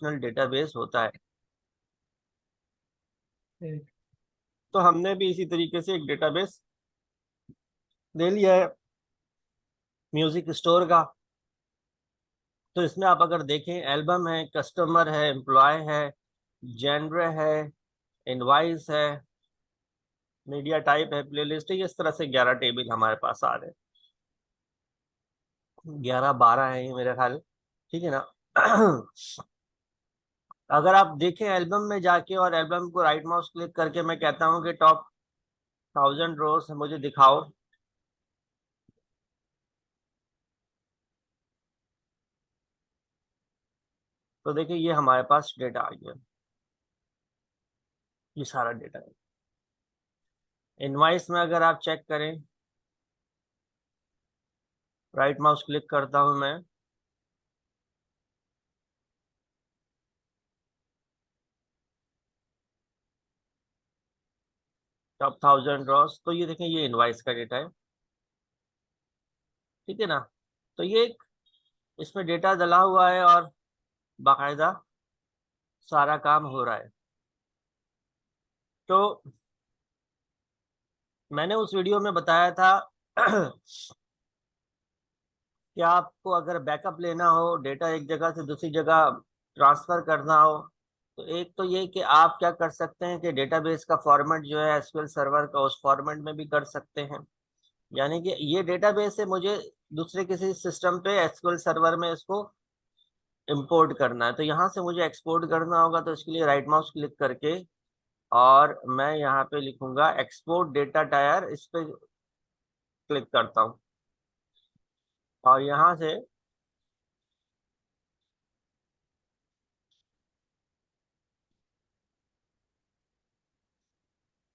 Relational database होता है। तो हमने भी इसी तरीके से एक डेटाबेस ले लिया है म्यूजिक स्टोर का। तो इसमें आप अगर देखें, एल्बम है, कस्टमर है, एम्प्लॉय है, जेनर है, इनवाइस है, मीडिया टाइप है, प्लेलिस्ट है। इस तरह से 11 टेबल हमारे पास आ रहे हैं। 11 12 है ये मेरे ख्याल। ठीक है ना। अगर आप देखें एल्बम में जाके और एल्बम को राइट माउस क्लिक करके मैं कहता हूँ कि टॉप 1000 रोज मुझे दिखाओ, तो देखिए ये हमारे पास डेटा आ गया। ये सारा डेटा है। इनवाइस में अगर आप चेक करें, राइट माउस क्लिक करता हूं मैं, टॉप 1000 रोज, तो ये देखें ये इनवाइस का डेटा है। ठीक है ना। तो ये एक इसमें डेटा डला हुआ है और बाकायदा सारा काम हो रहा है। तो मैंने उस वीडियो में बताया था कि आपको अगर बैकअप लेना हो, डेटा एक जगह से दूसरी जगह ट्रांसफर करना हो, तो एक तो ये कि आप क्या कर सकते हैं कि डेटाबेस का फॉर्मेट जो है एसक्यूएल सर्वर का, उस फॉर्मेट में भी कर सकते हैं। यानी कि ये डेटाबेस है, मुझे दूसरे किसी सिस्टम पे एसक्यूएल सर्वर में इसको इंपोर्ट करना है, तो यहाँ से मुझे एक्सपोर्ट करना होगा। तो इसके लिए राइट माउस क्लिक करके और मैं यहाँ पे लिखूंगा एक्सपोर्ट डेटा टायर, इस पे क्लिक करता हूँ और यहाँ से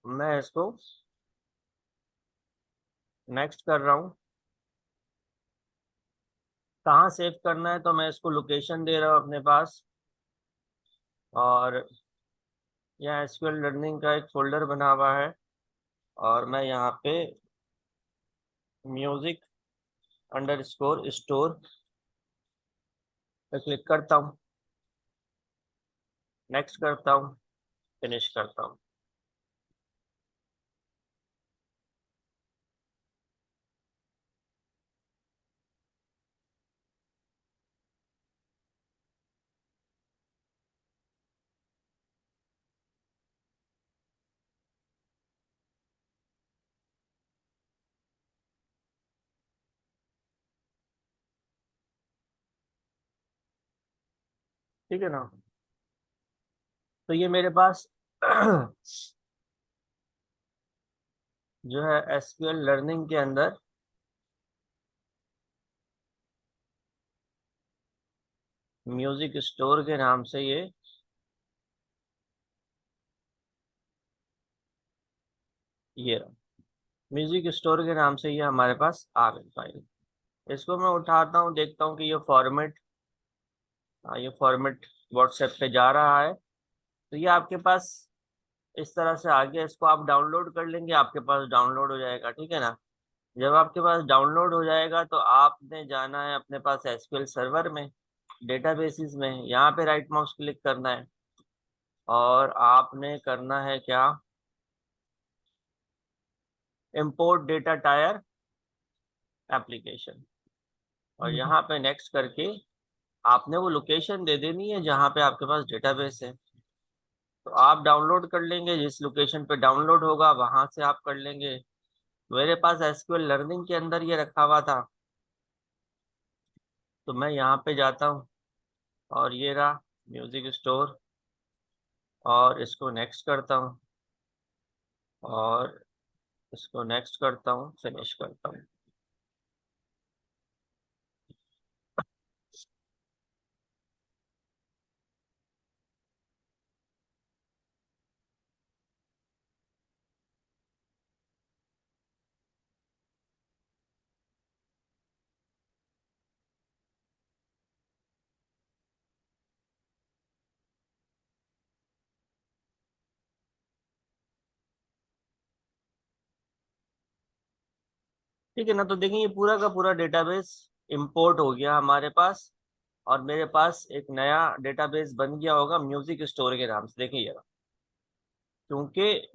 मैं इसको नेक्स्ट कर रहा हूँ। कहाँ सेव करना है, तो मैं इसको लोकेशन दे रहा हूँ अपने पास। और यहाँ एसक्यूएल लर्निंग का एक फोल्डर बना हुआ है और मैं यहाँ पे म्यूजिक अंडरस्कोर स्टोर पे क्लिक करता हूँ, नेक्स्ट करता हूँ, फिनिश करता हूँ। ठीक है ना। तो ये मेरे पास जो है एसक्यूएल लर्निंग के अंदर म्यूजिक स्टोर के नाम से ये रहा, म्यूजिक स्टोर के नाम से ये हमारे पास आ गई फाइल। इसको मैं उठाता हूँ, देखता हूँ कि ये फॉर्मेट, हाँ ये फॉर्मेट व्हाट्सएप पे जा रहा है। तो ये आपके पास इस तरह से आ गया। इसको आप डाउनलोड कर लेंगे, आपके पास डाउनलोड हो जाएगा। ठीक है ना। जब आपके पास डाउनलोड हो जाएगा तो आपने जाना है अपने पास एसक्यूएल सर्वर में, डेटाबेसेस में, यहाँ पे राइट माउस क्लिक करना है और आपने करना है क्या, इंपोर्ट डेटा टायर एप्लीकेशन, और यहाँ पे नेक्स्ट करके आपने वो लोकेशन दे देनी है जहाँ पे आपके पास डेटाबेस है। तो आप डाउनलोड कर लेंगे, जिस लोकेशन पे डाउनलोड होगा वहां से आप कर लेंगे। मेरे पास एसक्यूएल लर्निंग के अंदर ये रखा हुआ था, तो मैं यहाँ पे जाता हूँ और ये रहा म्यूजिक स्टोर, और इसको नेक्स्ट करता हूँ और इसको नेक्स्ट करता हूँ, फिनिश करता हूँ। ठीक है ना। तो देखिए ये पूरा का पूरा डेटाबेस इंपोर्ट हो गया हमारे पास। और मेरे पास एक नया डेटाबेस बन गया होगा म्यूजिक स्टोर के नाम से। देखिएगा, क्योंकि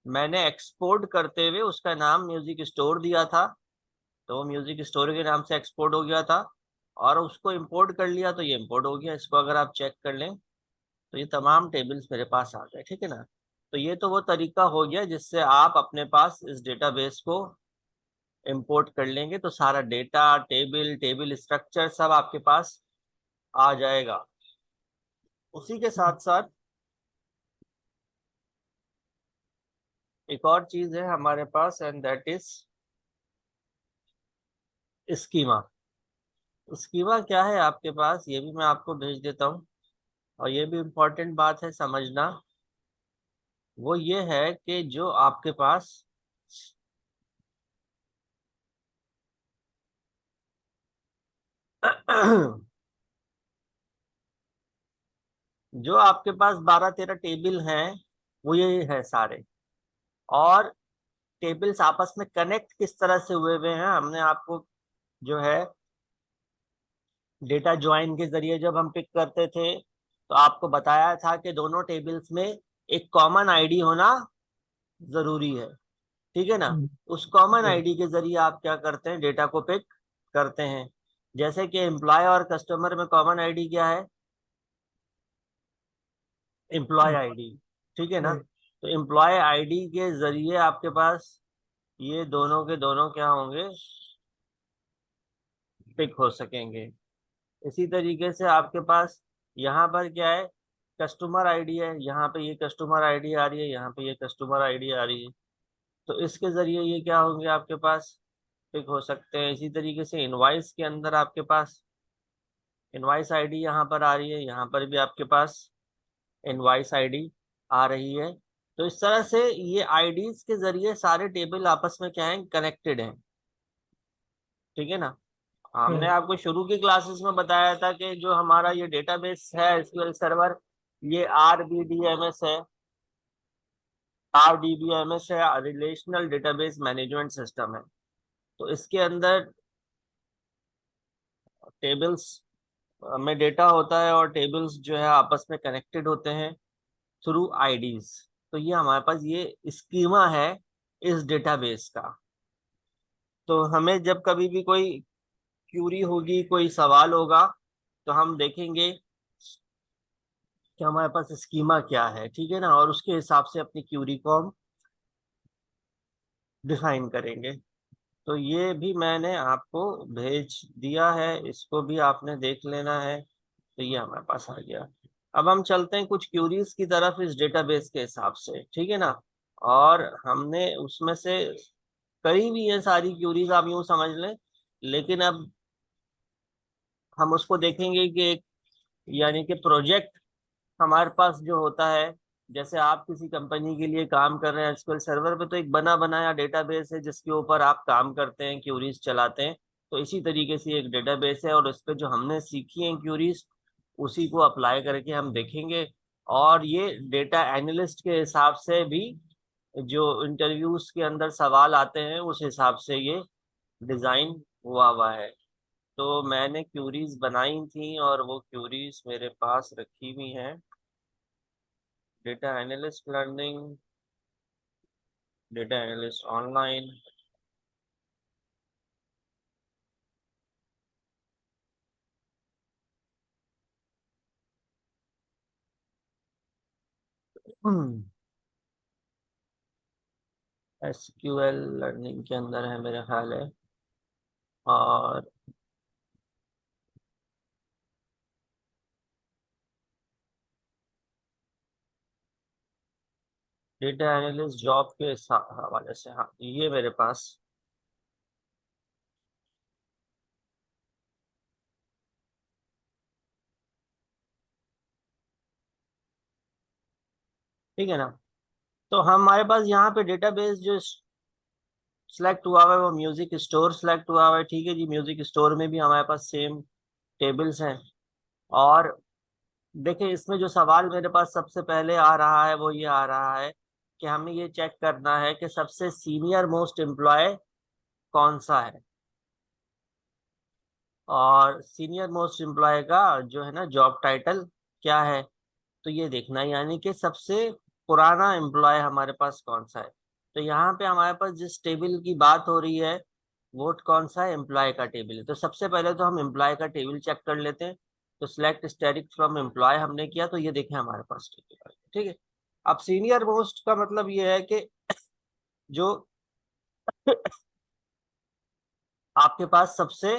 मैंने एक्सपोर्ट करते हुए उसका नाम म्यूजिक स्टोर दिया था, तो म्यूजिक स्टोर के नाम से एक्सपोर्ट हो गया था, और उसको इंपोर्ट कर लिया तो ये इंपोर्ट हो गया। इसको अगर आप चेक कर लें तो ये तमाम टेबल्स मेरे पास आ गए, ठीक है ना। तो ये तो वो तरीका हो गया जिससे आप अपने पास इस डेटाबेस को इंपोर्ट कर लेंगे, तो सारा डेटा, टेबल, टेबल स्ट्रक्चर सब आपके पास आ जाएगा। उसी के साथ साथ एक और चीज है हमारे पास, and that is schema. Schema क्या है आपके पास, ये भी मैं आपको भेज देता हूँ, और ये भी इम्पोर्टेंट बात है समझना। वो ये है कि जो आपके पास जो आपके पास 12-13 टेबल हैं, वो ये है सारे। और टेबल्स आपस में कनेक्ट किस तरह से हुए हुए हैं, हमने आपको जो है डेटा ज्वाइन के जरिए जब हम पिक करते थे तो आपको बताया था कि दोनों टेबल्स में एक कॉमन आईडी होना जरूरी है, ठीक है ना। उस कॉमन आईडी के जरिए आप क्या करते हैं, डेटा को पिक करते हैं। जैसे कि एम्प्लॉय और कस्टमर में कॉमन आईडी क्या है, एम्प्लॉय आईडी, ठीक है ना। तो एम्प्लॉय आईडी के जरिए आपके पास ये दोनों के दोनों क्या होंगे, पिक हो सकेंगे। इसी तरीके से आपके पास यहाँ पर क्या है, कस्टमर आईडी है, यहाँ पे ये कस्टमर आईडी आ रही है, यहाँ पे ये कस्टमर आईडी आ रही है। तो इसके जरिए ये क्या होंगे आपके पास, पिक हो सकते हैं। इसी तरीके से इनवाइस के अंदर आपके पास इनवाइस आईडी यहाँ पर आ रही है, यहाँ पर भी आपके पास इनवाइस आईडी आ रही है। तो इस तरह से ये आईडीज के जरिए सारे टेबल आपस में क्या है, कनेक्टेड हैं, ठीक है ना। हमने आपको शुरू की क्लासेस में बताया था कि जो हमारा ये डेटाबेस है एसक्यूएल सर्वर, ये आरडीबीएमएस है। आरडीबीएमएस है, रिलेशनल डेटाबेस मैनेजमेंट सिस्टम है। तो इसके अंदर टेबल्स में डेटा होता है, और टेबल्स जो है आपस में कनेक्टेड होते हैं थ्रू आईडीज। तो ये हमारे पास ये स्कीमा है इस डेटाबेस का। तो हमें जब कभी भी कोई क्यूरी होगी, कोई सवाल होगा, तो हम देखेंगे कि हमारे पास स्कीमा क्या है, ठीक है ना, और उसके हिसाब से अपनी क्यूरी को हम डिफाइन करेंगे। तो ये भी मैंने आपको भेज दिया है, इसको भी आपने देख लेना है। तो ये हमारे पास आ गया। अब हम चलते हैं कुछ क्यूरीज की तरफ इस डेटाबेस के हिसाब से, ठीक है ना। और हमने उसमें से करी भी है सारी क्यूरीज, आप यूं समझ लें। लेकिन अब हम उसको देखेंगे कि एक, यानी कि प्रोजेक्ट हमारे पास जो होता है, जैसे आप किसी कंपनी के लिए काम कर रहे हैं एसक्यूएल सर्वर पे, तो एक बना बनाया डेटाबेस है जिसके ऊपर आप काम करते हैं, क्यूरीज चलाते हैं। तो इसी तरीके से एक डेटाबेस है, और उस पर जो हमने सीखी है क्यूरीज, उसी को अप्लाई करके हम देखेंगे। और ये डेटा एनालिस्ट के हिसाब से भी जो इंटरव्यूज के अंदर सवाल आते हैं उस हिसाब से ये डिजाइन हुआ हुआ है। तो मैंने क्यूरीज बनाई थी और वो क्यूरीज मेरे पास रखी हुई हैं। Data analyst learning, data analyst online. SQL learning के अंदर है मेरा ख्याल है। और डेटा एनालिस्ट जॉब के हवाले से, हाँ ये मेरे पास, ठीक है ना। तो हमारे पास यहाँ पे डेटाबेस जो सिलेक्ट हुआ हुआ है वो म्यूजिक स्टोर सिलेक्ट हुआ हुआ है, ठीक है जी। म्यूजिक स्टोर में भी हमारे पास सेम टेबल्स हैं। और देखिए, इसमें जो सवाल मेरे पास सबसे पहले आ रहा है वो ये आ रहा है कि हमें ये चेक करना है कि सबसे सीनियर मोस्ट एम्प्लॉय कौन सा है। और सीनियर मोस्ट एम्प्लॉय का जो है ना जॉब टाइटल क्या है, तो ये देखना है, यानी कि सबसे पुराना एम्प्लॉय हमारे पास कौन सा है। तो यहाँ पे हमारे पास जिस टेबल की बात हो रही है वो कौन सा है, एम्प्लॉय का टेबल है। तो सबसे पहले तो हम एम्प्लॉय का टेबल चेक कर लेते हैं। तो सिलेक्ट स्टैटिक फ्रॉम एम्प्लॉय हमने किया, तो ये देखें हमारे पास टेबल, ठीक है। अब सीनियर मोस्ट का मतलब ये है कि जो आपके पास सबसे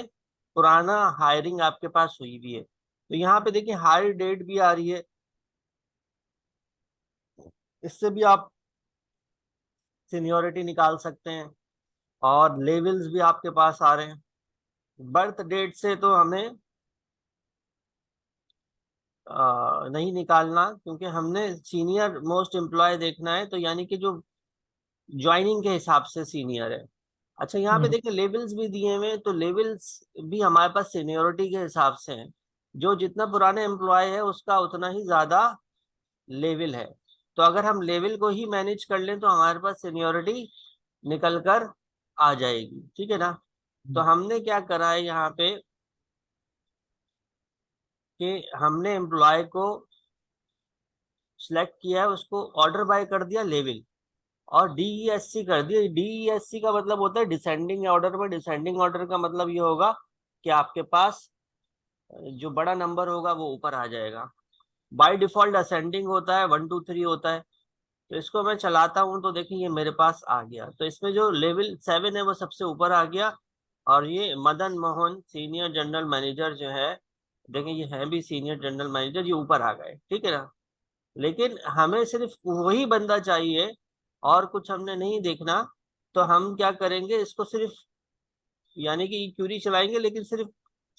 पुराना हायरिंग आपके पास हुई भी है। तो यहाँ पे देखिए हायर डेट भी आ रही है, इससे भी आप सीनियोरिटी निकाल सकते हैं। और लेवल्स भी आपके पास आ रहे हैं। बर्थ डेट से तो हमें नहीं निकालना, क्योंकि हमने सीनियर मोस्ट एम्प्लॉय देखना है, तो यानी कि जो ज्वाइनिंग के हिसाब से सीनियर है। अच्छा यहाँ पे हम्म। देखिए लेवल्स भी दिए हुए हैं, तो लेवल्स भी हमारे पास सीनियोरिटी के हिसाब से हैं। जो जितना पुराने एम्प्लॉय है उसका उतना ही ज्यादा लेवल है। तो अगर हम लेवल को ही मैनेज कर लें तो हमारे पास सीनियोरिटी निकल कर आ जाएगी, ठीक है ना। तो हमने क्या करा है यहाँ पे कि हमने एम्प्लॉय को सिलेक्ट किया है, उसको ऑर्डर बाय कर दिया लेवल, और डीईएससी कर दिया। डीईएससी का मतलब होता है डिसेंडिंग ऑर्डर में। डिसेंडिंग ऑर्डर का मतलब ये होगा कि आपके पास जो बड़ा नंबर होगा वो ऊपर आ जाएगा। बाय डिफॉल्ट असेंडिंग होता है, 1 2 3 होता है। तो इसको मैं चलाता हूँ तो देखिए ये मेरे पास आ गया। तो इसमें जो लेवल 7 है वो सबसे ऊपर आ गया। और ये Madan Mohan senior general manager जो है, देखिए ये है भी सीनियर जनरल मैनेजर, ये ऊपर आ गए, ठीक है ना। लेकिन हमें सिर्फ वही बंदा चाहिए और कुछ हमने नहीं देखना। तो हम क्या करेंगे, इसको सिर्फ यानी कि क्यूरी चलाएंगे, लेकिन सिर्फ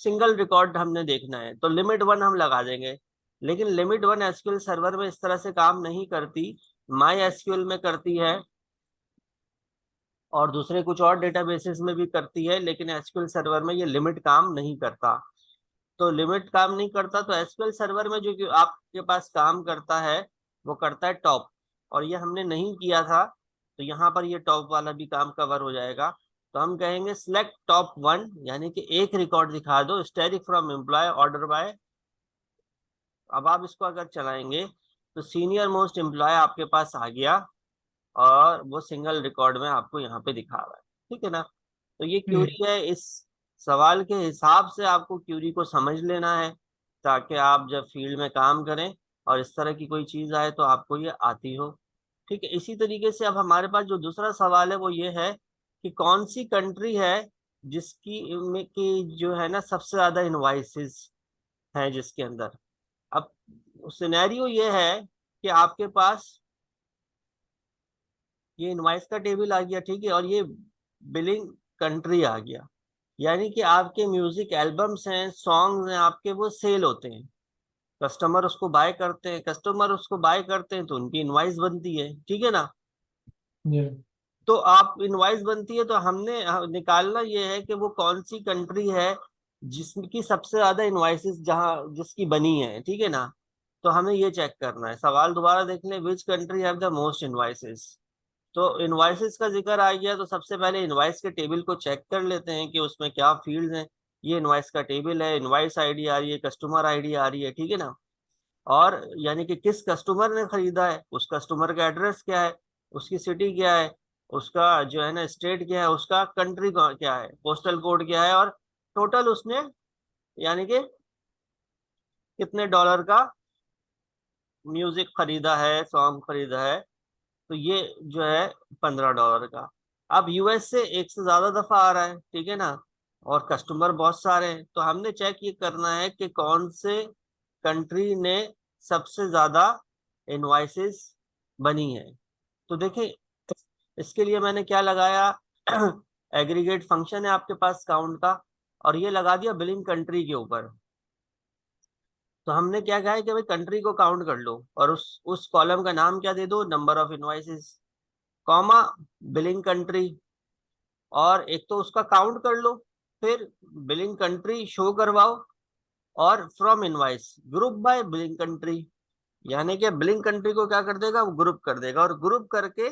सिंगल रिकॉर्ड हमने देखना है, तो लिमिट 1 हम लगा देंगे। लेकिन लिमिट 1 एसक्यूएल सर्वर में इस तरह से काम नहीं करती, माई एसक्यूएल में करती है और दूसरे कुछ और डेटाबेसेस में भी करती है, लेकिन एसक्यूएल सर्वर में ये लिमिट काम नहीं करता। तो लिमिट काम नहीं करता, तो एसक्यूएल सर्वर में जो कि आपके पास काम करता है वो करता है टॉप, और ये हमने नहीं किया था। तो यहाँ पर ये टॉप वाला भी काम कवर हो जाएगा। तो हम कहेंगे सिलेक्ट टॉप 1, यानी कि एक रिकॉर्ड दिखा दो static from employ order by. अब आप इसको अगर चलाएंगे तो सीनियर मोस्ट एम्प्लॉय आपके पास आ गया, और वो सिंगल रिकॉर्ड में आपको यहाँ पे दिखा रहा है, ठीक है ना। तो ये हम्म। क्यूरी है, इस सवाल के हिसाब से आपको क्यूरी को समझ लेना है, ताकि आप जब फील्ड में काम करें और इस तरह की कोई चीज आए तो आपको ये आती हो, ठीक है। इसी तरीके से अब हमारे पास जो दूसरा सवाल है वो ये है कि कौन सी कंट्री है जिसकी में की जो है ना सबसे ज्यादा इनवाइसेस हैं जिसके अंदर। अब सिनेरियो ये है कि आपके पास ये इनवाइस का टेबल आ गया, ठीक है, और ये बिलिंग कंट्री आ गया। यानी कि आपके म्यूजिक एल्बम्स हैं, सॉन्ग्स हैं आपके, वो सेल होते हैं, कस्टमर उसको बाय करते हैं। कस्टमर उसको बाय करते हैं तो उनकी इनवाइस बनती है, ठीक है ना। जी। तो आप इनवाइस बनती है, तो हमने निकालना ये है कि वो कौन सी कंट्री है जिसकी सबसे ज्यादा इनवाइसेस जहां जिसकी बनी है, ठीक है ना। तो हमें ये चेक करना है, सवाल दोबारा देख लें, which country have the most invoices. तो इनवाइसेस का जिक्र आ गया, तो सबसे पहले इनवाइस के टेबल को चेक कर लेते हैं कि उसमें क्या फील्ड्स हैं। ये इनवाइस का टेबल है, इनवाइस आईडी आ रही है, कस्टमर आईडी आ रही है, ठीक है ना। और यानी कि किस कस्टमर ने खरीदा है, उस कस्टमर का एड्रेस क्या है, उसकी सिटी क्या है, उसका जो है ना स्टेट क्या है, उसका कंट्री क्या है, पोस्टल कोड क्या है, और टोटल उसने यानी कि कितने डॉलर का म्यूजिक खरीदा है, सॉन्ग खरीदा है। तो ये जो है $15 का। अब यूएस से एक से ज्यादा दफा आ रहा है, ठीक है ना, और कस्टमर बहुत सारे हैं। तो हमने चेक ये करना है कि कौन से कंट्री ने सबसे ज्यादा इनवाइसेस बनी है। तो देखिए इसके लिए मैंने क्या लगाया, एग्रीगेट फंक्शन है आपके पास काउंट का, और ये लगा दिया बिलिंग कंट्री के ऊपर। तो हमने क्या कहा है कि भाई कंट्री को काउंट कर लो, और उस कॉलम का नाम क्या दे दो, number of invoices, comma, billing country. और एक तो उसका काउंट कर लो, फिर बिलिंग कंट्री शो करवाओ, और from invoice group by billing country. यानी कि बिलिंग कंट्री को क्या कर देगा, वो ग्रुप कर देगा, और ग्रुप करके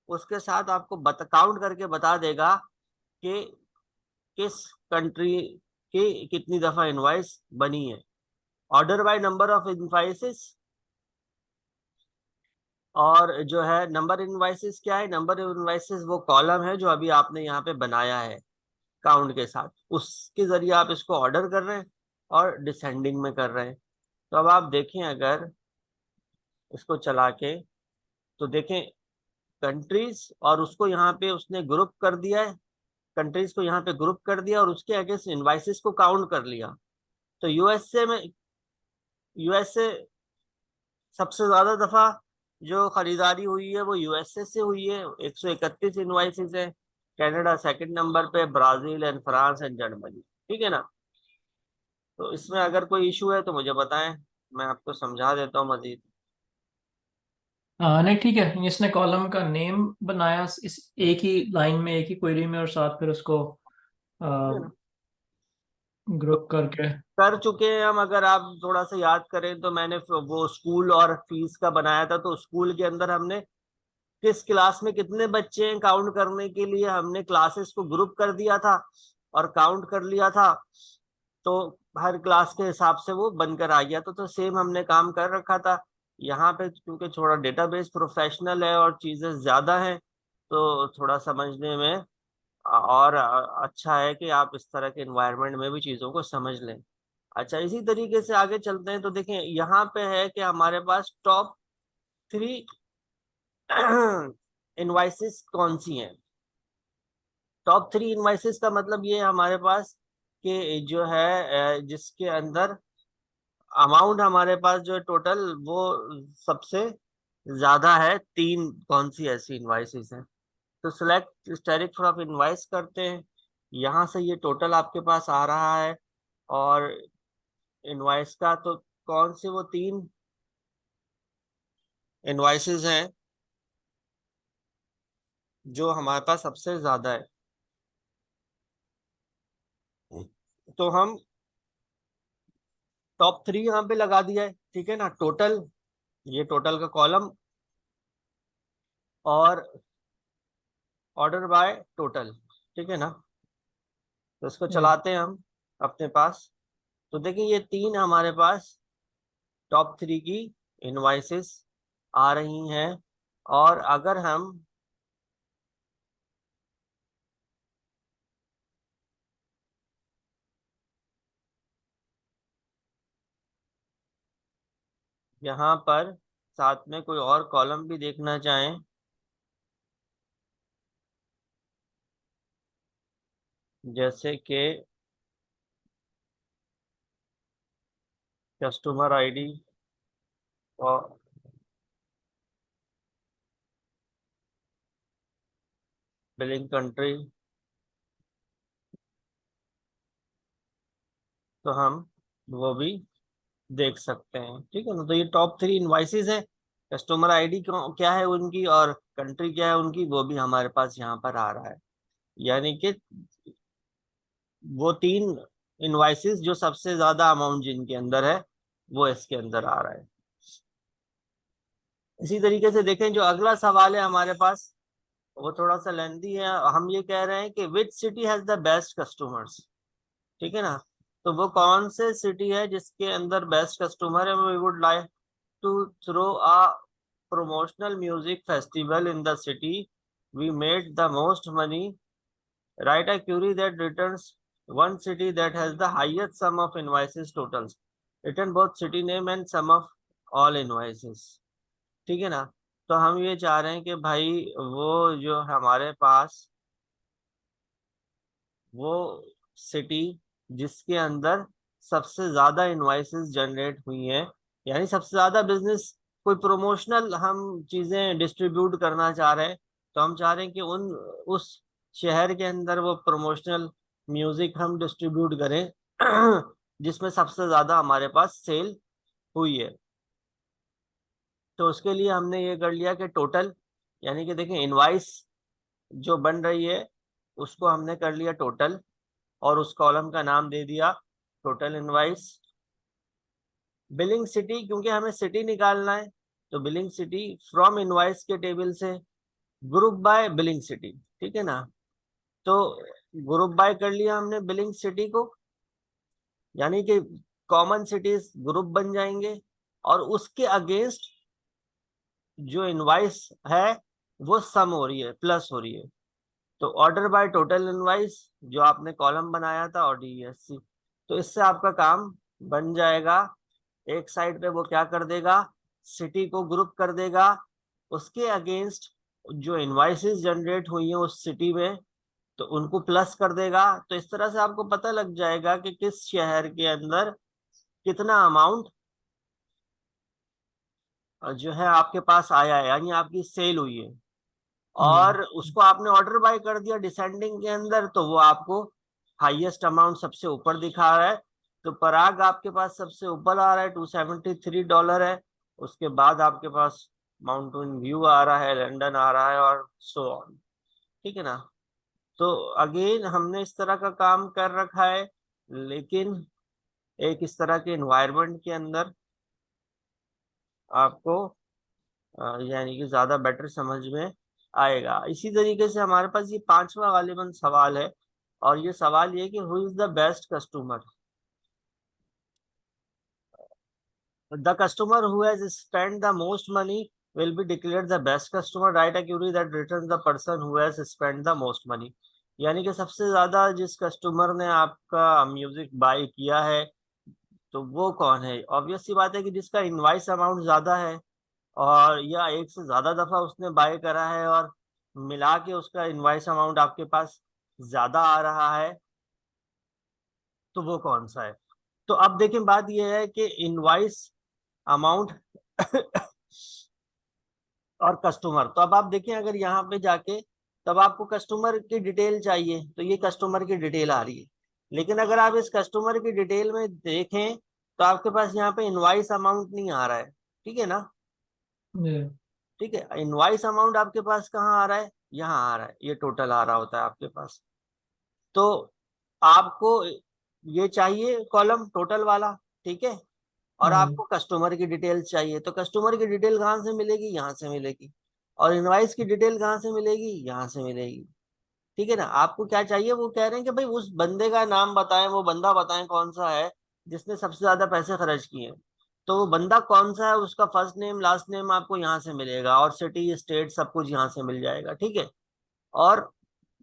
उसके साथ आपको काउंट करके बता देगा कि किस कंट्री कि कितनी दफा इनवॉइस बनी है। Order by number of invoices, और जो है नंबर इनवॉइसेस क्या है, नंबर इनवॉइसेस वो कॉलम है जो अभी आपने यहाँ पे बनाया है काउंट के साथ, उसके जरिए आप इसको ऑर्डर कर रहे हैं और डिसेंडिंग में कर रहे हैं। तो अब आप देखें अगर इसको चला के, तो देखें कंट्रीज, और उसको यहाँ पे उसने ग्रुप कर दिया है, कंट्रीज को यहाँ पे ग्रुप कर दिया और उसके अगेंस्ट इनवाइसेस को काउंट कर लिया। तो यूएसए सबसे ज्यादा दफा जो खरीदारी हुई है वो यूएसए से हुई है, 131 इनवाइसेस है। कनाडा सेकंड नंबर पे, Brazil and France and Germany. ठीक है ना। तो इसमें अगर कोई इशू है तो मुझे बताएं, मैं आपको समझा देता हूँ मजीद। नहीं ठीक है, इसने कॉलम का नेम बनाया इस एक ही लाइन में, एक ही क्वेरी में, और साथ फिर उसको ठीक है ना। ग्रुप करके। कर चुके हैं हम, अगर आप थोड़ा सा याद करें तो मैंने वो स्कूल और फीस का बनाया था। तो स्कूल के अंदर हमने किस क्लास में कितने बच्चे हैं काउंट करने के लिए हमने क्लासेस को ग्रुप कर दिया था और काउंट कर लिया था। तो हर क्लास के हिसाब से वो बनकर आ गया। तो सेम हमने काम कर रखा था। यहाँ पे क्योंकि थोड़ा डेटाबेस प्रोफेशनल है और चीजें ज्यादा हैं, तो थोड़ा समझने में और अच्छा है कि आप इस तरह के एनवायरनमेंट में भी चीजों को समझ लें। अच्छा, इसी तरीके से आगे चलते हैं। तो देखें यहाँ पे है कि हमारे पास टॉप 3 इनवाइसेस कौन सी हैं। टॉप 3 इनवाइसेस का मतलब ये है हमारे पास कि जो है जिसके अंदर अमाउंट हमारे पास जो टोटल वो सबसे ज्यादा है, 3 कौन सी ऐसी इनवाइसेस हैं। तो सिलेक्ट स्टेरिक ऑफ इनवाइस करते हैं, यहाँ से ये टोटल आपके पास आ रहा है। और इनवाइस का तो कौन से वो 3 इनवाइसेस हैं जो हमारे पास सबसे ज्यादा है। तो हम टॉप 3 यहाँ पे लगा दिया है। ठीक है ना। टोटल, ये टोटल का कॉलम, और ऑर्डर बाय टोटल। ठीक है ना। तो इसको चलाते हैं हम अपने पास। तो देखिए ये 3 हमारे पास टॉप 3 की इनवाइसेस आ रही हैं। और अगर हम यहाँ पर साथ में कोई और कॉलम भी देखना चाहें, जैसे कि कस्टमर आईडी और बिलिंग कंट्री, तो हम वो भी देख सकते हैं। ठीक है ना। तो ये टॉप 3 इनवाइसेस है। कस्टमर आईडी क्या है उनकी और कंट्री क्या है उनकी, वो भी हमारे पास यहाँ पर आ रहा है। यानी कि वो 3 इनवाइसेस जो सबसे ज्यादा अमाउंट जिनके अंदर है वो इसके अंदर आ रहा है। इसी तरीके से देखें, जो अगला सवाल है हमारे पास वो थोड़ा सा लेंथी है। हम ये कह रहे हैं कि which city has the best customers. ठीक है ना। तो वो कौन से सिटी है जिसके अंदर बेस्ट कस्टमर है। We would like to throw a promotional music festival in the city. We made the most money. Write a query that returns one city that has the highest sum of invoices totals. Return both city name and sum of all invoices. ठीक है ना। तो हम ये चाह रहे हैं कि भाई वो जो हमारे पास वो सिटी जिसके अंदर सबसे ज्यादा इनवाइसेस जनरेट हुई हैं, यानी सबसे ज्यादा बिजनेस, कोई प्रमोशनल हम चीजें डिस्ट्रीब्यूट करना चाह रहे हैं। तो हम चाह रहे हैं कि उन उस शहर के अंदर वो प्रमोशनल म्यूजिक हम डिस्ट्रीब्यूट करें जिसमें सबसे ज्यादा हमारे पास सेल हुई है। तो उसके लिए हमने ये कर लिया कि टोटल, यानी कि देखें इनवाइस जो बन रही है उसको हमने कर लिया टोटल, और उस कॉलम का नाम दे दिया टोटल इनवाइस। बिलिंग सिटी, क्योंकि हमें सिटी निकालना है, तो बिलिंग सिटी फ्रॉम इनवाइस के टेबल से ग्रुप बाय बिलिंग सिटी। ठीक है ना। तो ग्रुप बाय कर लिया हमने बिलिंग सिटी को, यानी कि कॉमन सिटीज ग्रुप बन जाएंगे और उसके अगेंस्ट जो इनवाइस है वो सम हो रही है, प्लस हो रही है। तो ऑर्डर बाय टोटल इनवाइस जो आपने कॉलम बनाया था और डीएससी, तो इससे आपका काम बन जाएगा। एक साइड पे वो क्या कर देगा, सिटी को ग्रुप कर देगा, उसके अगेंस्ट जो इनवाइसेस जनरेट हुई हैं उस सिटी में तो उनको प्लस कर देगा। तो इस तरह से आपको पता लग जाएगा कि किस शहर के अंदर कितना अमाउंट जो है आपके पास आया है, यानी आपकी सेल हुई है। और उसको आपने ऑर्डर बाय कर दिया डिसेंडिंग के अंदर, तो वो आपको हाईएस्ट अमाउंट सबसे ऊपर दिखा रहा है। तो पराग आपके पास सबसे ऊपर आ रहा है, $273 है। उसके बाद आपके पास माउंटेन व्यू आ रहा है, लंदन आ रहा है, और सो ऑन। ठीक है ना। तो अगेन हमने इस तरह का काम कर रखा है, लेकिन एक इस तरह के एनवायरनमेंट के अंदर आपको यानी कि ज्यादा बेटर समझ में आएगा। इसी तरीके से हमारे पास ये पांचवा गालिबन सवाल है, और ये सवाल ये कि who is the best customer. The customer who has spend the most money will be declared the best customer. Write a query that returns the person who has spent the most money. यानी कि सबसे ज्यादा जिस customer ने आपका music by किया है तो वो कौन है। ऑब्वियस सी बात है कि जिसका इनवाइस अमाउंट ज्यादा है, और या एक से ज्यादा दफा उसने बाय करा है और मिला के उसका इनवाइस अमाउंट आपके पास ज्यादा आ रहा है, तो वो कौन सा है। तो अब देखें, बात यह है कि इनवाइस अमाउंट और कस्टमर। तो अब आप देखें, अगर यहाँ पे जाके तब आपको कस्टमर की डिटेल चाहिए, तो ये कस्टमर की डिटेल आ रही है। लेकिन अगर आप इस कस्टमर की डिटेल में देखें तो आपके पास यहाँ पे इनवाइस अमाउंट नहीं आ रहा है। ठीक है ना। ठीक है, इनवाइस अमाउंट आपके पास कहाँ आ रहा है, यहाँ आ रहा है, ये टोटल आ रहा होता है आपके पास। तो आपको ये चाहिए कॉलम टोटल वाला, ठीक है। और आपको कस्टमर की डिटेल चाहिए, तो कस्टमर की डिटेल कहाँ से मिलेगी, यहाँ से मिलेगी। और इनवाइस की डिटेल कहाँ से मिलेगी, यहाँ से मिलेगी। ठीक है ना। आपको क्या चाहिए, वो कह रहे हैं कि भाई उस बंदे का नाम बताएं, वो बंदा बताएं कौन सा है जिसने सबसे ज्यादा पैसे खर्च किए। तो वो बंदा कौन सा है, उसका फर्स्ट नेम लास्ट नेम आपको यहाँ से मिलेगा, और सिटी स्टेट सब कुछ यहाँ से मिल जाएगा। ठीक है। और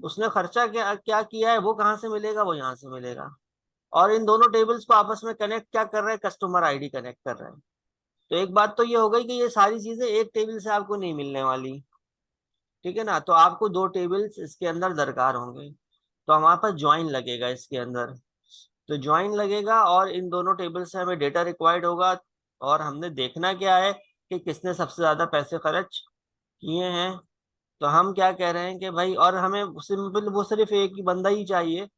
उसने खर्चा क्या क्या किया है वो कहाँ से मिलेगा, वो यहाँ से मिलेगा। और इन दोनों टेबल्स को आपस में कनेक्ट क्या कर रहे हैं, कस्टमर आईडी कनेक्ट कर रहे हैं। तो एक बात तो ये हो गई कि ये सारी चीजें एक टेबल से आपको नहीं मिलने वाली। ठीक है ना। तो आपको दो टेबल्स इसके अंदर दरकार होंगे। तो हमारे पास ज्वाइन लगेगा इसके अंदर। तो ज्वाइन लगेगा और इन दोनों टेबल से हमें डेटा रिक्वायर्ड होगा। और हमने देखना क्या है कि किसने सबसे ज्यादा पैसे खर्च किए हैं। तो हम क्या कह रहे हैं कि भाई, और हमें सिंपल वो सिर्फ एक ही बंदा ही चाहिए,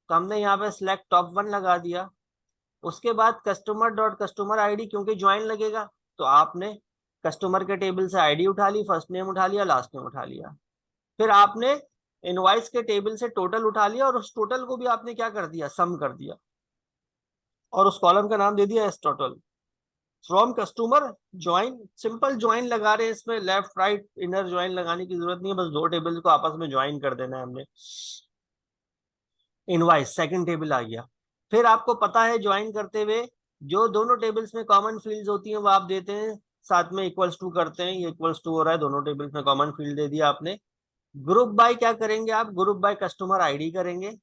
तो हमने यहाँ पे सिलेक्ट टॉप वन लगा दिया। उसके बाद कस्टमर डॉट कस्टमर आईडी, क्योंकि ज्वाइन लगेगा तो आपने कस्टमर के टेबल से आईडी उठा ली, फर्स्ट नेम उठा लिया, लास्ट नेम उठा लिया। फिर आपने इनवाइस के टेबल से टोटल उठा लिया, और उस टोटल को भी आपने क्या कर दिया, सम कर दिया, और उस कॉलम का नाम दे दिया S total. From customer join, simple join लगा रहे हैं, इसमें लेफ्ट राइट इनर ज्वाइन लगाने की जरूरत नहीं है, बस दो टेबल्स को आपस में ज्वाइन कर देना है हमने। इनवाइस सेकंड टेबल आ गया। फिर आपको पता है ज्वाइन करते हुए जो दोनों टेबल्स में कॉमन फील्ड्स होती हैं वो आप देते हैं, साथ में इक्वल्स टू करते हैं, ये इक्वल्स टू हो रहा है, दोनों टेबल्स में कॉमन फील्ड दे दिया आपने। ग्रुप बाय क्या करेंगे आप, ग्रुप बाय कस्टमर आईडी करेंगे,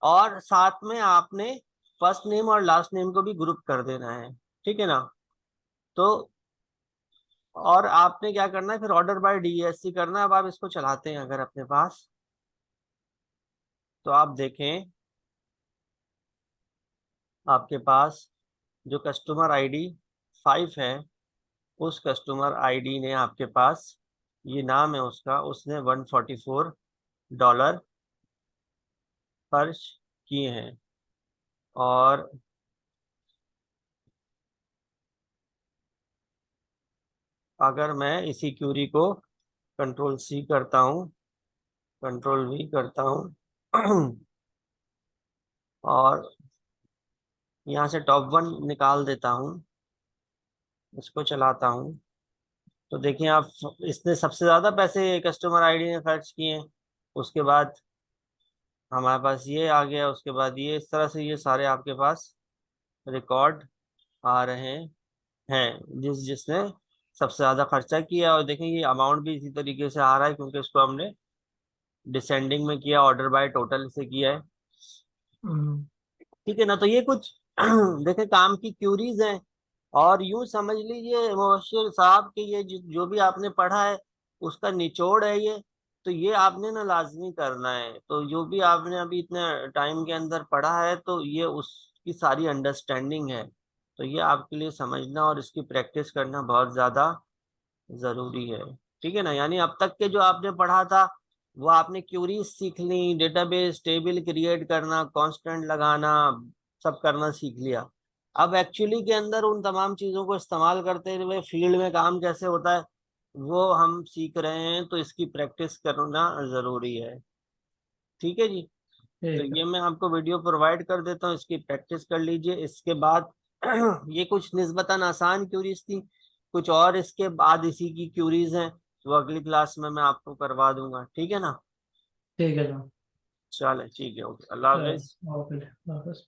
और साथ में आपने फर्स्ट नेम और लास्ट नेम को भी ग्रुप कर देना है। ठीक है ना। तो और आपने क्या करना है, फिर ऑर्डर बाय डीएससी करना है। अब आप इसको चलाते हैं अगर अपने पास, तो आप देखें आपके पास जो कस्टमर आईडी 5 है, उस कस्टमर आईडी ने आपके पास, ये नाम है उसका, उसने $144 खर्च किए हैं। और अगर मैं इसी क्यूरी को कंट्रोल सी करता हूँ, कंट्रोल वी करता हूँ और यहाँ से टॉप वन निकाल देता हूँ, इसको चलाता हूँ, तो देखिए आप, इसने सबसे ज्यादा पैसे कस्टमर आईडी ने खर्च किए हैं। उसके बाद हमारे पास ये आ गया, उसके बाद ये, इस तरह से ये सारे आपके पास रिकॉर्ड आ रहे हैं जिसने सबसे ज्यादा खर्चा किया। और देखें ये अमाउंट भी इसी तरीके से आ रहा है क्योंकि इसको हमने डिसेंडिंग में किया, ऑर्डर बाय टोटल से किया है। हम्म, ठीक है ना। तो ये कुछ देखें काम की क्यूरीज हैं। और यूं समझ लीजिए मुबश्शिर साहब कि ये जो भी आपने पढ़ा है उसका निचोड़ है ये। तो ये आपने ना लाजमी करना है। तो जो भी आपने अभी इतने टाइम के अंदर पढ़ा है तो ये उसकी सारी अंडरस्टैंडिंग है। तो ये आपके लिए समझना और इसकी प्रैक्टिस करना बहुत ज्यादा जरूरी है। ठीक है ना। यानी अब तक के जो आपने पढ़ा था वो आपने क्यूरीज सीख ली, डेटाबेस टेबल क्रिएट करना, कांस्टेंट लगाना, सब करना सीख लिया। अब एक्चुअली के अंदर उन तमाम चीजों को इस्तेमाल करते हुए फील्ड में काम कैसे होता है वो हम सीख रहे हैं। तो इसकी प्रैक्टिस करना जरूरी है। ठीक है जी। तो ठीक है। ये मैं आपको वीडियो प्रोवाइड कर देता हूँ, इसकी प्रैक्टिस कर लीजिए। इसके बाद ये कुछ निस्बतन आसान क्यूरीज थी, कुछ और इसके बाद इसी की क्यूरीज हैं वो अगली क्लास में मैं आपको करवा दूंगा। ठीक है ना। ठीक है जनाब। चले ठीक है, ओके, अल्लाह चलो, हाफिज। ओके, वापस।